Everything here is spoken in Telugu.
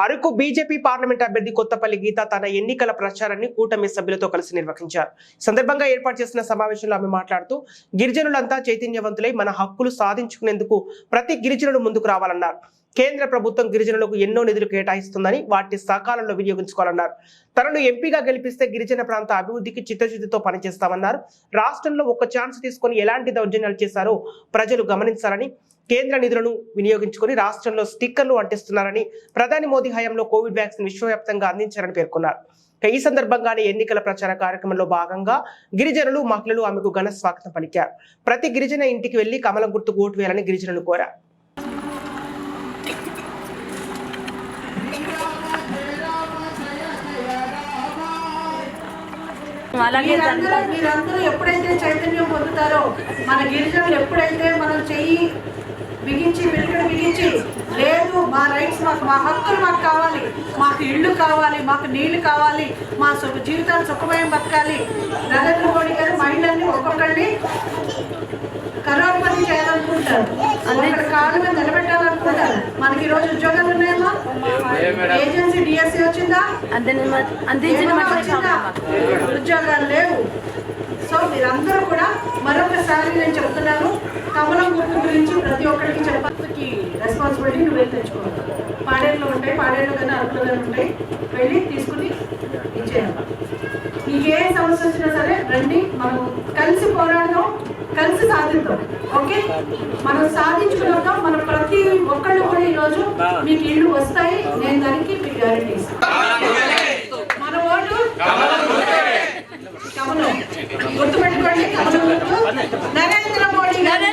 అరకు బీజేపీ పార్లమెంట్ అభ్యర్థి కొత్తపల్లి గీత తన ఎన్నికల ప్రచారాన్ని కూటమి సభ్యులతో కలిసి నిర్వహించారు. సందర్భంగా ఏర్పాటు చేసిన సమావేశంలో ఆమె మాట్లాడుతూ గిరిజనులంతా చైతన్యవంతులై మన హక్కులు సాధించుకునేందుకు ప్రతి గిరిజనుడు ముందుకు రావాలన్నారు. కేంద్ర ప్రభుత్వం గిరిజనులకు ఎన్నో నిధులు కేటాయిస్తుందని వాటిని సకాలంలో వినియోగించుకోవాలన్నారు. తనను ఎంపీగా గెలిపిస్తే గిరిజన ప్రాంత అభివృద్ధికి చిత్తశుద్ధితో పనిచేస్తామన్నారు. రాష్ట్రంలో ఒక్క ఛాన్స్ తీసుకొని ఎలాంటి దౌర్జన్యాలు చేశారో ప్రజలు గమనించాలని, కేంద్ర నిధులను వినియోగించుకొని రాష్ట్రంలో స్టిక్కర్లు అంటిస్తున్నారని, ప్రధాని మోదీ హయాంలో కోవిడ్ వ్యాక్సిన్ విశ్వవ్యాప్తంగా అందించారని పేర్కొన్నారు. ఈ సందర్భంగానే ఎన్నికల ప్రచార కార్యక్రమంలో భాగంగా గిరిజనులు, మహిళలు ఆమెకు ఘన స్వాగతం పలికారు. ప్రతి గిరిజన ఇంటికి వెళ్లి కమలం గుర్తుకు ఓటు వేయాలని గిరిజనులు కోరారు. మీరందరూ ఎప్పుడైతే చైతన్యం పొందుతారో, మన గిరిజనులు ఎప్పుడైతే మనం చెయ్యి బిగించి లేదు మా రైట్స్ మా హక్కులు మాకు కావాలి, మాకు ఇళ్ళు కావాలి, మాకు నీళ్లు కావాలి, మా జీవితాలు సుఖమయం బతకాలి, నరేంద్ర మోడీ గారు మహిళల్ని ఒక్కొక్కరిని కరోడ్పతి చేయాలనుకుంటారు, అక్కడ కాళ్ళ మీద నిలబెట్టాలనుకుంటారు. మనకి ఈరోజు ఉద్యోగాలు ఉన్నాయమ్మా? ఏజెన్సీ డిఎస్సీ వచ్చిందా? ఉద్యోగాలు లేవు. సో మీరందరూ కూడా మరొకసారి నేను చెప్తున్నాను, కమలం గుర్తు గురించి ప్రతి ఒక్కరికి చెప్పకి రెస్పాన్సిబిలిటీ నువ్వే తెచ్చుకోవాలి. పాడేళ్ళు ఉంటాయి, పాడేళ్ళు కానీ అరకులు కానీ ఉంటాయి, వెళ్ళి తీసుకుని ఇచ్చేయాలి. నీకు ఏ సమస్య వచ్చినా సరే రండి, మనం కలిసి పోరాడదాం, కలిసి సాధిద్దాం. ఓకే, మనం సాధించుకున్నాం. మనం ప్రతి ఒక్కళ్ళు కూడా ఈరోజు మీకు ఇళ్ళు వస్తాయి, నేను దానికి మీకు గ్యారెంటీ ఇస్తాను. మన ఓటు కమలం గుర్తుపెట్టుకోండి, కమలం గుర్తు. నరేంద్ర మోడీ గారు